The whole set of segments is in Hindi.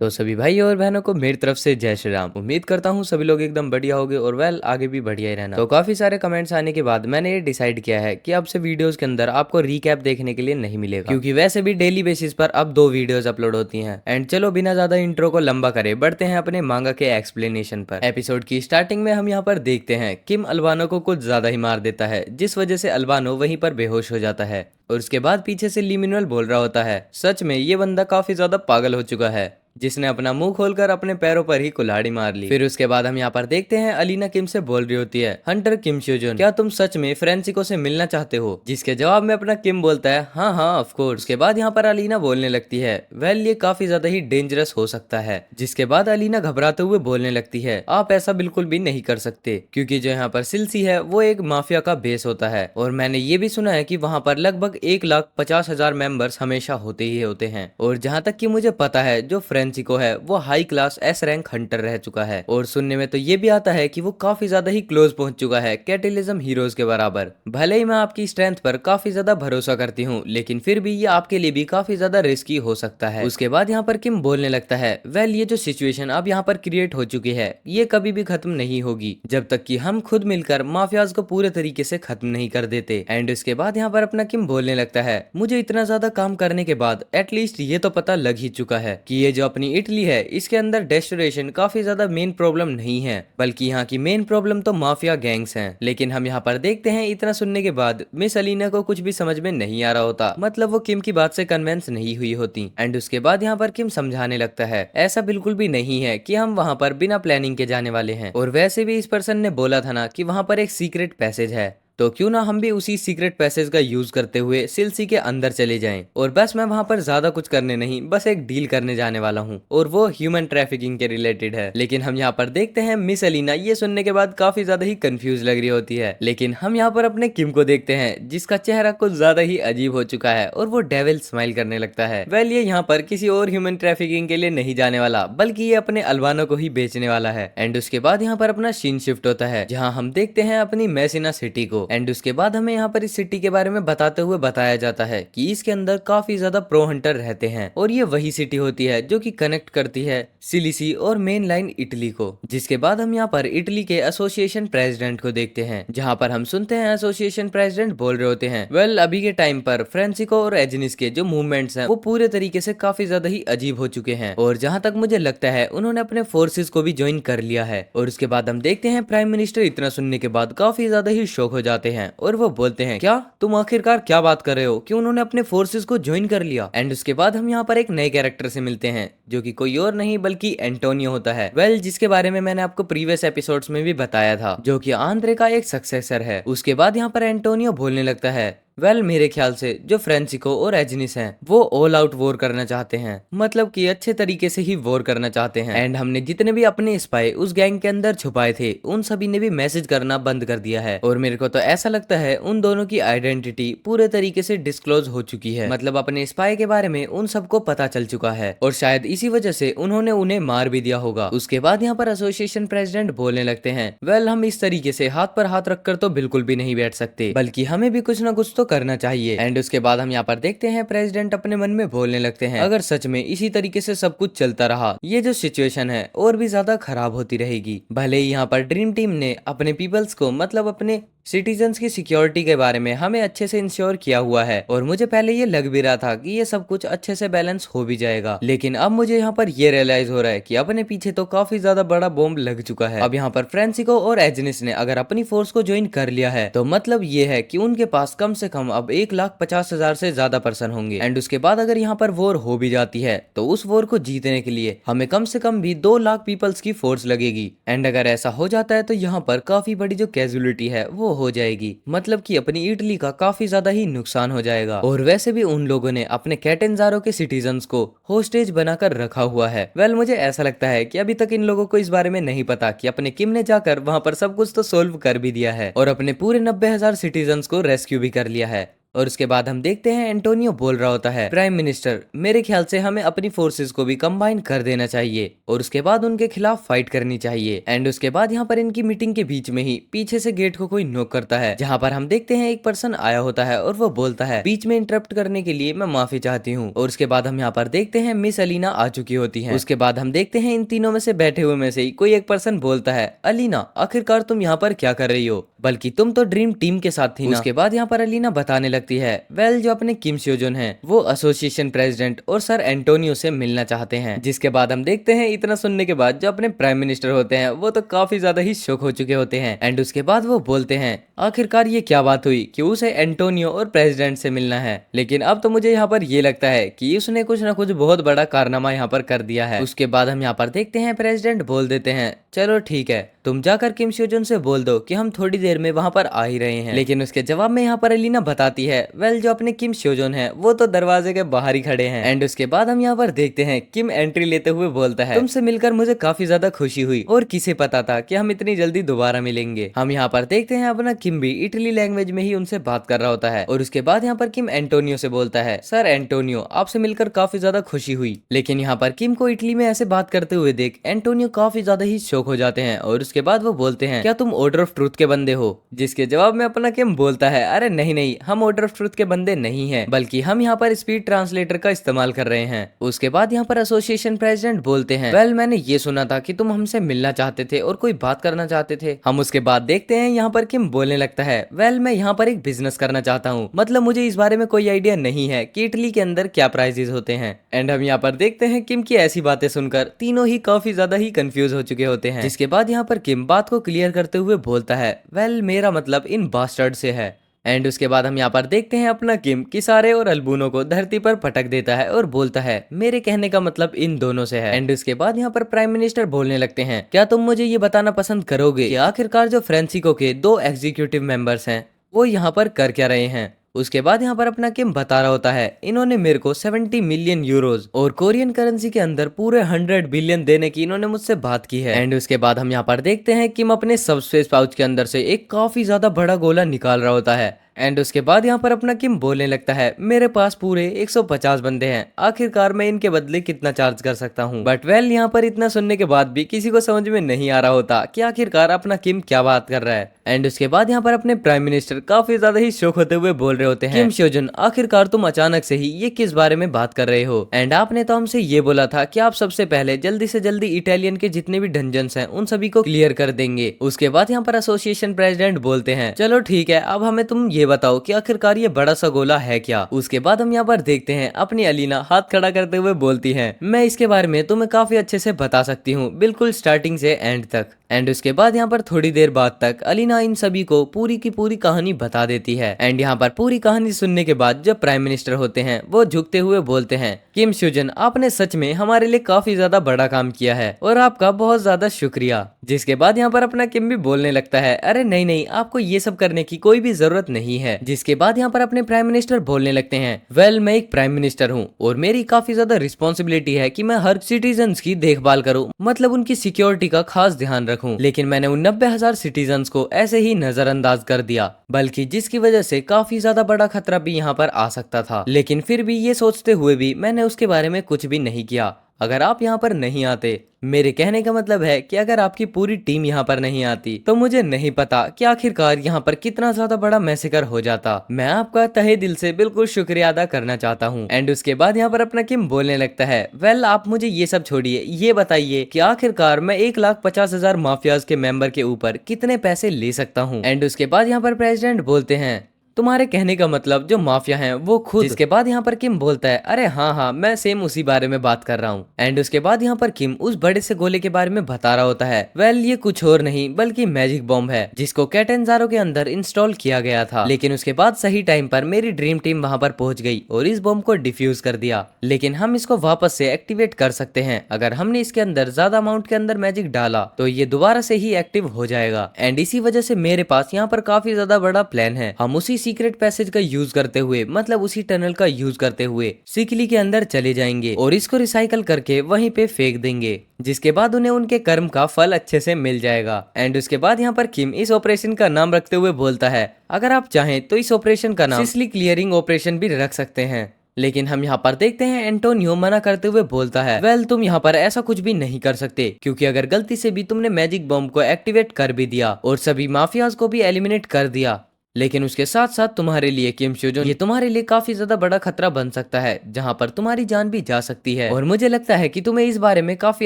तो सभी भाई और बहनों को मेरी तरफ से जय श्री राम। उम्मीद करता हूँ सभी लोग एकदम बढ़िया होंगे और वेल आगे भी बढ़िया ही रहना। तो काफी सारे कमेंट्स आने के बाद मैंने ये डिसाइड किया है कि अब से वीडियोस के अंदर आपको रीकैप देखने के लिए नहीं मिलेगा, क्योंकि वैसे भी डेली बेसिस पर अब 2 वीडियोस अपलोड होती हैं। एंड चलो बिना ज्यादा इंट्रो को लंबा करे बढ़ते हैं अपने मांगा के एक्सप्लेनेशन पर। एपिसोड की स्टार्टिंग में हम यहाँ पर देखते हैं किम अल्बानो को कुछ ज्यादा ही मार देता है, जिस वजह से अल्बानो वहीं पर बेहोश हो जाता है। और उसके बाद पीछे से ली मिनुअल बोल रहा होता है, सच में ये बंदा काफी ज्यादा पागल हो चुका है, जिसने अपना मुंह खोलकर अपने पैरों पर ही कुल्हाड़ी मार ली। फिर उसके बाद हम यहाँ पर देखते हैं अलीना किम से बोल रही होती है, हंटर किम श्योजन, क्या तुम सच में फ्रेंसिको से मिलना चाहते हो? जिसके जवाब में अपना किम बोलता है, हाँ हाँ ऑफ कोर्स। उसके बाद यहाँ पर अलीना बोलने लगती है, वेल ये काफी ज्यादा ही डेंजरस हो सकता है। जिसके बाद अलीना घबराते हुए बोलने लगती है, आप ऐसा बिल्कुल भी नहीं कर सकते, क्योंकि जो यहाँ पर सिलसी है वो एक माफिया का बेस होता है, और मैंने ये भी सुना है कि वहाँ पर लगभग 1,50,000 मेंबर्स हमेशा होते ही होते हैं। और जहाँ तक कि मुझे पता है जो फ्रेंसिको है वो high class S rank Hunter रह चुका है, और सुनने में तो ये भी आता है कि वो काफी ज्यादा ही क्लोज पहुंच चुका है कैटेलिज्म हीरोज के बराबर। भले ही मैं आपकी स्ट्रेंथ पर काफी ज्यादा भरोसा करती हूँ, लेकिन फिर भी ये आपके लिए भी काफी ज्यादा रिस्की हो सकता है। उसके बाद यहाँ पर किम बोलने लगता है, वेल ये जो सिचुएशन अब यहाँ पर क्रिएट हो चुकी है ये कभी भी खत्म नहीं होगी जब तक कि हम खुद मिलकर माफियाज को पूरे तरीके से खत्म नहीं कर देते। एंड उसके बाद यहाँ पर अपना किम बोलने लगता है, मुझे इतना ज्यादा काम करने के बाद एटलीस्ट ये तो पता लग ही चुका है कि ये जो अपनी इटली है इसके अंदर डेस्टिनेशन काफी ज्यादा मेन प्रॉब्लम नहीं है, बल्कि यहाँ की मेन प्रॉब्लम तो माफिया गैंग्स हैं। लेकिन हम यहाँ पर देखते हैं इतना सुनने के बाद मिस अलीना को कुछ भी समझ में नहीं आ रहा होता, मतलब वो किम की बात से कन्विंस नहीं हुई होती। एंड उसके बाद यहाँ पर किम समझाने लगता है, ऐसा बिल्कुल भी नहीं है कि हम वहाँ पर बिना प्लानिंग के जाने वाले हैं, और वैसे भी इस पर्सन ने बोला था ना कि वहाँ पर एक सीक्रेट पैसेज है, तो क्यों ना हम भी उसी सीक्रेट पैसेज का यूज करते हुए सिलसी के अंदर चले जाएं। और बस मैं वहां पर ज्यादा कुछ करने नहीं, बस एक डील करने जाने वाला हूं, और वो ह्यूमन ट्रैफिकिंग के रिलेटेड है। लेकिन हम यहाँ पर देखते हैं मिस अलीना ये सुनने के बाद काफी ज्यादा ही कंफ्यूज लग रही होती है। लेकिन हम यहाँ पर अपने किम को देखते हैं जिसका चेहरा कुछ ज्यादा ही अजीब हो चुका है, और वो डेविल स्माइल करने लगता है। वेल ये यहाँ पर किसी और ह्यूमन ट्रैफिकिंग के लिए नहीं जाने वाला, बल्कि ये अपने अल्बानो को ही बेचने वाला है। एंड उसके बाद यहाँ पर अपना सीन शिफ्ट होता है, जहाँ हम देखते हैं अपनी मैसिना सिटी को। एंड उसके बाद हमें यहाँ पर इस सिटी के बारे में बताते हुए बताया जाता है कि इसके अंदर काफी ज्यादा प्रो हंटर रहते हैं, और ये वही सिटी होती है जो कि कनेक्ट करती है सिलिसी और मेन लाइन इटली को। जिसके बाद हम यहाँ पर इटली के एसोसिएशन प्रेसिडेंट को देखते हैं, जहाँ पर हम सुनते हैं एसोसिएशन प्रेसिडेंट बोल रहे होते हैं, वेल अभी के टाइम पर फ्रांसिको और एजनिस के जो मूवमेंट्स हैं वो पूरे तरीके से काफी ज्यादा ही अजीब हो चुके हैं, और जहाँ तक मुझे लगता है उन्होंने अपने फोर्सेस को भी ज्वाइन कर लिया है। और उसके बाद हम देखते हैं प्राइम मिनिस्टर इतना सुनने के बाद काफी ज्यादा ही शॉक हो जाते हैं, और वो बोलते हैं, क्या तुम आखिरकार क्या बात कर रहे हो कि उन्होंने अपने फोर्सेस को ज्वाइन कर लिया? एंड उसके बाद हम यहाँ पर एक नए कैरेक्टर से मिलते हैं जो कि कोई और नहीं बल्कि एंटोनियो होता है। वेल जिसके बारे में मैंने आपको प्रीवियस एपिसोड्स में भी बताया था, जो कि आंद्रे का एक सक्सेसर है। उसके बाद यहाँ पर एंटोनियो बोलने लगता है, वेल मेरे ख्याल से जो फ्रांसिको और एजनिस हैं वो ऑल आउट वॉर करना चाहते हैं, मतलब कि अच्छे तरीके से ही वॉर करना चाहते हैं। एंड हमने जितने भी अपने स्पाई उस गैंग के अंदर छुपाए थे उन सभी ने भी मैसेज करना बंद कर दिया है, और मेरे को तो ऐसा लगता है उन दोनों की आइडेंटिटी पूरे तरीके से डिस्क्लोज हो चुकी है, मतलब अपने स्पाई के बारे में उन सबको पता चल चुका है, और शायद इसी वजह से उन्होंने उन्हें मार भी दिया होगा। उसके बाद यहाँ पर एसोसिएशन प्रेसिडेंट बोलने लगते हैं, वेल हम इस तरीके से हाथ पर हाथ रखकर तो बिल्कुल भी नहीं बैठ सकते, बल्कि हमें भी कुछ ना कुछ तो करना चाहिए। एंड उसके बाद हम यहाँ पर देखते हैं प्रेसिडेंट अपने मन में बोलने लगते हैं, अगर सच में इसी तरीके से सब कुछ चलता रहा ये जो सिचुएशन है और भी ज्यादा खराब होती रहेगी। भले ही यहाँ पर ड्रीम टीम ने अपने पीपल्स को, मतलब अपने सिटीजन्स की सिक्योरिटी के बारे में हमें अच्छे से इंश्योर किया हुआ है, और मुझे पहले ये लग भी रहा था कि ये सब कुछ अच्छे से बैलेंस हो भी जाएगा, लेकिन अब मुझे यहाँ पर ये रियलाइज हो रहा है कि अपने पीछे तो काफी ज्यादा बड़ा बॉम्ब लग चुका है। अब यहाँ पर फ्रांसिको और एजनिस ने अगर अपनी फोर्स को ज्वाइन कर लिया है तो मतलब ये है कि उनके पास कम से कम अब 1,50,000 से ज्यादा पर्सन होंगे। एंड उसके बाद अगर यहाँ पर वॉर हो भी जाती है तो उस वॉर को जीतने के लिए हमें कम से कम भी 2 लाख पीपल्स की फोर्स लगेगी। एंड अगर ऐसा हो जाता है तो यहाँ पर काफी बड़ी जो कैजुअलिटी है वो हो जाएगी, मतलब कि अपनी इटली का काफी ज्यादा ही नुकसान हो जाएगा। और वैसे भी उन लोगों ने अपने कैटेंजारो के सिटीजन्स को होस्टेज बनाकर रखा हुआ है। वेल मुझे ऐसा लगता है कि अभी तक इन लोगों को इस बारे में नहीं पता कि अपने किम ने जाकर वहां पर सब कुछ तो सोल्व कर भी दिया है, और अपने पूरे 90,000 सिटीजन्स को रेस्क्यू भी कर लिया है। और उसके बाद हम देखते हैं एंटोनियो बोल रहा होता है, प्राइम मिनिस्टर मेरे ख्याल से हमें अपनी फोर्सेस को भी कंबाइन कर देना चाहिए और उसके बाद उनके खिलाफ फाइट करनी चाहिए। एंड उसके बाद यहाँ पर इनकी मीटिंग के बीच में ही पीछे से गेट को कोई नॉक करता है, जहाँ पर हम देखते हैं एक पर्सन आया होता है और वो बोलता है बीच में इंटरप्ट करने के लिए मैं माफी चाहती हूँ। और उसके बाद हम यहाँ पर देखते हैं मिस अलीना आ चुकी होती है। उसके बाद हम देखते हैं इन तीनों में से बैठे हुए में से ही कोई एक पर्सन बोलता है, अलीना आखिरकार तुम यहाँ पर क्या कर रही हो, बल्कि तुम तो ड्रीम टीम के साथ थी ना। उसके बाद यहाँ पर अलीना बताने लगती है, वेल जो अपने किम स्योजोन है वो एसोसिएशन प्रेसिडेंट और सर एंटोनियो से मिलना चाहते हैं। जिसके बाद हम देखते हैं इतना सुनने के बाद जो अपने प्राइम मिनिस्टर होते हैं वो तो काफी ज्यादा ही शॉक हो चुके होते हैं। एंड उसके बाद वो बोलते हैं आखिरकार ये क्या बात हुई कि उसे एंटोनियो और प्रेसिडेंट से मिलना है, लेकिन अब तो मुझे यहाँ पर ये लगता है कि उसने कुछ ना कुछ बहुत बड़ा कारनामा यहाँ पर कर दिया है। उसके बाद हम यहाँ पर देखते हैं प्रेसिडेंट बोल देते हैं, चलो ठीक है तुम जाकर किम स्योजोन से बोल दो कि हम थोड़ी देर में वहां पर आ ही रहे हैं। लेकिन उसके जवाब में यहाँ पर अलीना बताती है, वेल जो अपने किम स्योजोन है वो तो दरवाजे के बाहर ही खड़े हैं। एंड उसके बाद हम यहाँ पर देखते हैं किम एंट्री लेते हुए बोलता है, तुमसे मिलकर मुझे काफी ज्यादा खुशी हुई और किसे पता था कि हम इतनी जल्दी दोबारा मिलेंगे। हम यहाँ पर देखते हैं अपना किम भी इटली लैंग्वेज में ही उनसे बात कर रहा होता है। और उसके बाद यहाँ पर किम एंटोनियो से बोलता है, सर एंटोनियो आपसे मिलकर काफी ज्यादा खुशी हुई। लेकिन यहाँ पर किम को इटली में ऐसे बात करते हुए देख एंटोनियो काफी ज्यादा ही शौक हो जाते हैं। और उसके बाद वो बोलते हैं, क्या तुम ऑर्डर ऑफ ट्रूथ के बंदे हो? जिसके जवाब में अपना किम बोलता है, अरे नहीं नहीं हम ऑर्डर ऑफ ट्रूथ के बंदे नहीं हैं, बल्कि हम यहाँ पर स्पीड ट्रांसलेटर का इस्तेमाल कर रहे हैं। उसके बाद यहाँ पर एसोसिएशन प्रेसिडेंट बोलते हैं, वेल मैंने ये सुना था कि तुम हमसे मिलना चाहते थे और कोई बात करना चाहते थे। हम उसके बाद देखते हैं यहाँ पर किम बोलने लगता है, वेल मैं यहाँ पर एक बिजनेस करना चाहता हूँ, मतलब मुझे इस बारे में कोई आइडिया नहीं है कि इटली के अंदर क्या प्राइजेस होते हैं। एंड हम यहाँ पर देखते हैं किम की ऐसी बातें सुनकर तीनों ही काफी ज्यादा ही कंफ्यूज हो चुके होते हैं। जिसके बाद यहाँ पर किम बात को क्लियर करते हुए बोलता है, वेल मेरा मतलब इन बास्टर्ड से है। एंड उसके बाद हम यहाँ पर देखते हैं अपना किम किसारे और अल्बूनो को धरती पर पटक देता है और बोलता है, मेरे कहने का मतलब इन दोनों से है। एंड उसके बाद यहाँ पर प्राइम मिनिस्टर बोलने लगते हैं, क्या तुम मुझे ये बताना पसंद करोगे कि आखिरकार जो फ्रांसिस्को के 2 एग्जीक्यूटिव मेंबर्स हैं वो यहाँ पर कर क्या रहे हैं? उसके बाद यहाँ पर अपना किम बता रहा होता है, इन्होंने मेरे को 70 मिलियन यूरोज और कोरियन करेंसी के अंदर पूरे 100 बिलियन देने की इन्होंने मुझसे बात की है। एंड उसके बाद हम यहाँ पर देखते हैं किम अपने सबस्पेस पाउच के अंदर से एक काफी ज्यादा बड़ा गोला निकाल रहा होता है। एंड उसके बाद यहाँ पर अपना किम बोलने लगता है, मेरे पास पूरे 150 बंदे हैं, आखिरकार मैं इनके बदले कितना चार्ज कर सकता हूँ। बट वेल यहाँ पर इतना सुनने के बाद भी किसी को समझ में नहीं आ रहा होता कि आखिरकार अपना किम क्या बात कर रहा है। एंड उसके बाद यहाँ पर अपने प्राइम मिनिस्टर काफी ज्यादा ही शौक होते हुए बोल रहे होते हैं, किम स्योजन आखिरकार तुम अचानक से ही ये किस बारे में बात कर रहे हो? एंड आपने तो हमसे ये बोला था कि आप सबसे पहले जल्दी से जल्दी इटालियन के जितने भी डंजन्स हैं उन सभी को क्लियर कर देंगे। उसके बाद यहाँ पर एसोसिएशन प्रेसिडेंट बोलते हैं, चलो ठीक है अब हमें तुम ये बताओ कि आखिरकार ये बड़ा सा गोला है क्या? उसके बाद हम यहाँ पर देखते हैं अपनी अलीना हाथ खड़ा करते हुए बोलती है, मैं इसके बारे में तुम्हें काफी अच्छे से बता सकती हूँ, बिल्कुल स्टार्टिंग से एंड तक। एंड उसके बाद यहाँ पर थोड़ी देर बाद तक अलीना इन सभी को पूरी की पूरी कहानी बता देती है। एंड यहाँ पर पूरी कहानी सुनने के बाद जब प्राइम मिनिस्टर होते हैं वो झुकते हुए बोलते हैं, किम स्योजन आपने सच में हमारे लिए काफी ज्यादा बड़ा काम किया है और आपका बहुत ज्यादा शुक्रिया। जिसके बाद यहाँ पर अपना किम भी बोलने लगता है, अरे नहीं नहीं आपको ये सब करने की कोई भी जरूरत नहीं है। जिसके बाद यहाँ पर अपने प्राइम मिनिस्टर बोलने लगते हैं, वेल मैं एक प्राइम मिनिस्टर हूँ और मेरी काफी ज्यादा रिस्पॉन्सिबिलिटी है कि मैं हर सिटीजन की देखभाल करूँ, मतलब उनकी सिक्योरिटी का खास ध्यान रखूं। लेकिन मैंने उन 90,000 सिटीजन को ऐसे ही नजरअंदाज कर दिया, बल्कि जिसकी वजह से काफी ज्यादा बड़ा खतरा भी यहाँ पर आ सकता था। लेकिन फिर भी ये सोचते हुए भी मैंने उसके बारे में कुछ भी नहीं किया। अगर आप यहाँ पर नहीं आते, मेरे कहने का मतलब है कि अगर आपकी पूरी टीम यहाँ पर नहीं आती तो मुझे नहीं पता कि आखिरकार यहाँ पर कितना ज्यादा बड़ा मैसेकर हो जाता। मैं आपका तहे दिल से बिल्कुल शुक्रिया अदा करना चाहता हूँ। एंड उसके बाद यहाँ पर अपना किम बोलने लगता है, वेल आप मुझे ये सब छोड़िए, ये बताइए कि आखिरकार मैं 1,50,000 माफियाज के मेंबर के ऊपर कितने पैसे ले सकता हूँ? एंड उसके बाद यहाँ पर प्रेसिडेंट बोलते हैं, तुम्हारे कहने का मतलब जो माफिया हैं वो खुद। जिसके बाद यहाँ पर किम बोलता है, अरे हाँ हाँ मैं सेम उसी बारे में बात कर रहा हूँ। एंड उसके बाद यहाँ पर किम उस बड़े से गोले के बारे में बता रहा होता है, वेल ये कुछ और नहीं बल्कि मैजिक बॉम्ब है जिसको कैटेंजारो के अंदर इंस्टॉल किया गया था। लेकिन उसके बाद सही टाइम पर मेरी ड्रीम टीम वहाँ पर पहुंच गई और इस बॉम्ब को डिफ्यूज कर दिया। लेकिन हम इसको वापस से एक्टिवेट कर सकते हैं, अगर हमने इसके अंदर ज्यादा अमाउंट के अंदर मैजिक डाला तो ये दोबारा से ही एक्टिव हो जाएगा। एंड इसी वजह से मेरे पास यहाँ पर काफी ज्यादा बड़ा प्लान है, हम उसी सीक्रेट पैसेज का यूज करते हुए, मतलब उसी टनल का यूज करते हुए सिकली के अंदर चले जाएंगे और इसको रिसाइकल करके वहीं पे फेंक देंगे, जिसके बाद उन्हें उनके कर्म का फल अच्छे से मिल जाएगा। एंड उसके बाद यहाँ पर किम इस ऑपरेशन का नाम रखते हुए बोलता है, अगर आप चाहें तो इस ऑपरेशन का नाम सिसली क्लियरिंग ऑपरेशन भी रख सकते हैं। लेकिन हम यहाँ पर देखते हैं एंटोनियो मना करते हुए बोलता है, वेल तुम यहाँ पर ऐसा कुछ भी नहीं कर सकते, क्योंकि अगर गलती से भी तुमने मैजिक बॉम्ब को एक्टिवेट कर भी दिया और सभी माफियाज को भी एलिमिनेट कर दिया, लेकिन उसके साथ साथ तुम्हारे लिए किम स्योजोन, ये तुम्हारे लिए काफी ज्यादा बड़ा खतरा बन सकता है, जहां पर तुम्हारी जान भी जा सकती है। और मुझे लगता है कि तुम्हें इस बारे में काफी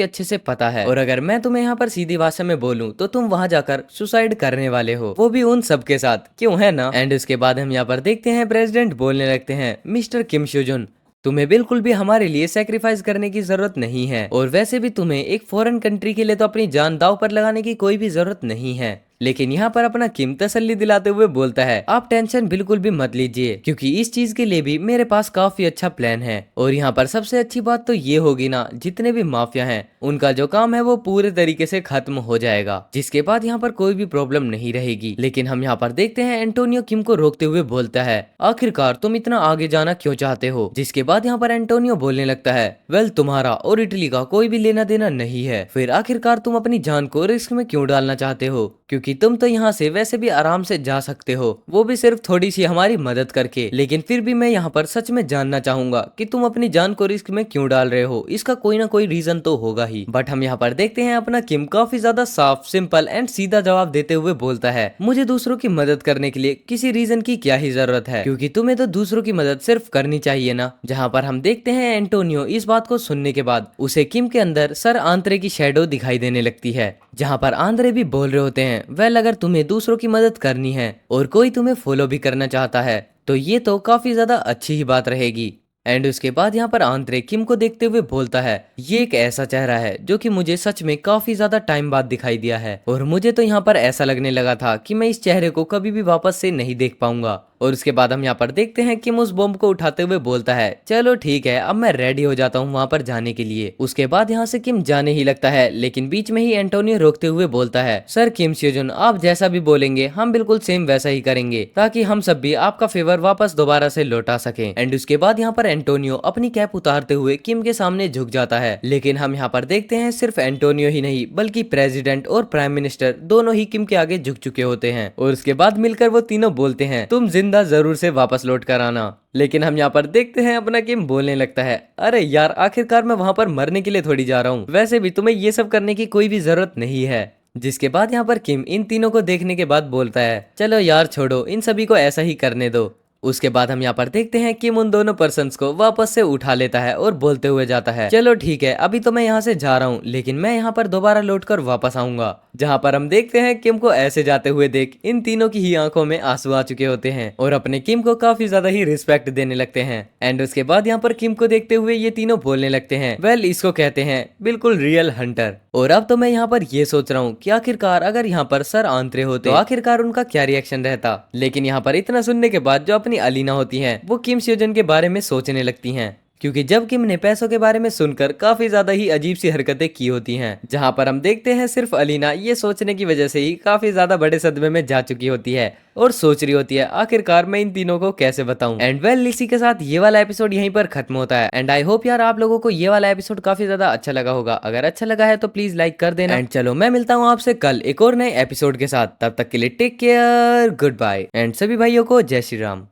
अच्छे से पता है, और अगर मैं तुम्हें यहाँ पर सीधी भाषा में बोलूं तो तुम वहां जाकर सुसाइड करने वाले हो, वो भी उन सब के साथ, क्यों है ना। एंड उसके बाद हम यहाँ पर देखते हैं प्रेसिडेंट बोलने लगते हैं, मिस्टर किम स्योजोन, तुम्हें बिल्कुल भी हमारे लिए सैक्रिफाइस करने की जरूरत नहीं है, और वैसे भी तुम्हें एक फॉरेन कंट्री के लिए तो अपनी जान दांव पर लगाने की कोई भी जरूरत नहीं है। लेकिन यहाँ पर अपना किम तसल्ली दिलाते हुए बोलता है, आप टेंशन बिल्कुल भी मत लीजिए, क्योंकि इस चीज के लिए भी मेरे पास काफी अच्छा प्लान है। और यहाँ पर सबसे अच्छी बात तो ये होगी ना, जितने भी माफिया हैं उनका जो काम है वो पूरे तरीके से खत्म हो जाएगा, जिसके बाद यहाँ पर कोई भी प्रॉब्लम नहीं रहेगी। लेकिन हम यहाँ पर देखते हैं एंटोनियो किम को रोकते हुए बोलता है, आखिरकार तुम इतना आगे जाना क्यों चाहते हो। जिसके बाद यहाँ पर एंटोनियो बोलने लगता है, वेल तुम्हारा और इटली का कोई भी लेना देना नहीं है, फिर आखिरकार तुम अपनी जान को रिस्क में क्यों डालना चाहते हो, क्योंकि तुम तो यहाँ से वैसे भी आराम से जा सकते हो, वो भी सिर्फ थोड़ी सी हमारी मदद करके। लेकिन फिर भी मैं यहाँ पर सच में जानना चाहूंगा कि तुम अपनी जान को रिस्क में क्यों डाल रहे हो, इसका कोई ना कोई रीजन तो होगा ही। बट हम यहाँ पर देखते हैं अपना किम काफी ज्यादा साफ, सिंपल एंड सीधा जवाब देते हुए बोलता है, मुझे दूसरों की मदद करने के लिए किसी रीजन की क्या ही जरूरत है, क्योंकि तुम्हें तो दूसरों की मदद सिर्फ करनी चाहिए ना। जहाँ पर हम देखते हैं एंटोनियो इस बात को सुनने के बाद उसे किम के अंदर सर आंद्रे की शैडो दिखाई देने लगती है, जहाँ पर आंद्रे भी बोल रहे होते हैं, वेल अगर तुम्हें दूसरों की मदद करनी है और कोई तुम्हें फॉलो भी करना चाहता है तो ये तो काफी ज्यादा अच्छी ही बात रहेगी। एंड उसके बाद यहाँ पर आंद्रे किम को देखते हुए बोलता है, ये एक ऐसा चेहरा है जो कि मुझे सच में काफी ज्यादा टाइम बाद दिखाई दिया है, और मुझे तो यहाँ पर ऐसा लगने लगा था कि मैं इस चेहरे को कभी भी वापस से नहीं देख पाऊंगा। और उसके बाद हम यहाँ पर देखते हैं किम उस बॉम्ब को उठाते हुए बोलता है, चलो ठीक है अब मैं रेडी हो जाता हूँ वहां पर जाने के लिए। उसके बाद यहाँ से किम जाने ही लगता है, लेकिन बीच में ही एंटोनियो रोकते हुए बोलता है, सर किम स्योजोन आप जैसा भी बोलेंगे हम बिल्कुल सेम वैसा ही करेंगे, ताकि हम सब भी आपका फेवर वापस दोबारा से लौटा सके। एंड उसके बाद यहाँ पर एंटोनियो अपनी कैप उतारते हुए किम के सामने झुक जाता है, लेकिन हम यहाँ पर देखते हैं सिर्फ एंटोनियो ही नहीं बल्कि प्रेसिडेंट और प्राइम मिनिस्टर दोनों ही किम के आगे झुक चुके होते हैं। और उसके बाद मिलकर वो तीनों बोलते हैं, तुम जरूर से वापस लौट कर आना। लेकिन हम यहाँ पर देखते हैं अपना किम बोलने लगता है, अरे यार आखिरकार मैं वहां पर मरने के लिए थोड़ी जा रहा हूँ, वैसे भी तुम्हें ये सब करने की कोई भी जरूरत नहीं है। जिसके बाद यहाँ पर किम इन तीनों को देखने के बाद बोलता है, चलो यार छोड़ो इन सभी को ऐसा ही करने दो। उसके बाद हम यहाँ पर देखते हैं किम उन दोनों पर्सन्स को वापस से उठा लेता है और बोलते हुए जाता है, चलो ठीक है अभी तो मैं यहाँ से जा रहा हूँ, लेकिन मैं यहाँ पर दोबारा लौटकर वापस आऊंगा। जहाँ पर हम देखते हैं किम को ऐसे जाते हुए देख इन तीनों की ही आंखों में आंसू आ चुके होते हैं और अपने किम को काफी ज्यादा ही रिस्पेक्ट देने लगते हैं। एंड उसके बाद यहाँ पर किम को देखते हुए ये तीनों बोलने लगते हैं, वेल इसको कहते हैं बिल्कुल रियल हंटर। और अब तो मैं यहाँ पर ये सोच रहा हूँ कि आखिरकार अगर यहाँ पर सर आंद्रे होते तो आखिरकार उनका क्या रिएक्शन रहता। लेकिन यहाँ पर इतना सुनने के बाद जो अपनी अलीना होती हैं वो किम स्योजन के बारे में सोचने लगती हैं, क्योंकि जब किम ने पैसों के बारे में सुनकर काफी ज्यादा ही अजीब सी हरकतें की होती हैं, जहां पर हम देखते हैं सिर्फ अलीना ये सोचने की वजह से ही काफी ज्यादा बड़े सदमे में जा चुकी होती है और सोच रही होती है आखिरकार मैं इन तीनों को कैसे बताऊं। एंड वेल इसी के साथ ये वाला एपिसोड यहीं पर खत्म होता है। एंड आई होप यार आप लोगों को ये वाला एपिसोड काफी ज्यादा अच्छा लगा होगा, अगर अच्छा लगा है तो प्लीज लाइक कर देना। एंड चलो मैं मिलता हूँ आपसे कल एक और नए एपिसोड के साथ, तब तक के लिए take care, goodbye and सभी भाइयों को जय श्री राम।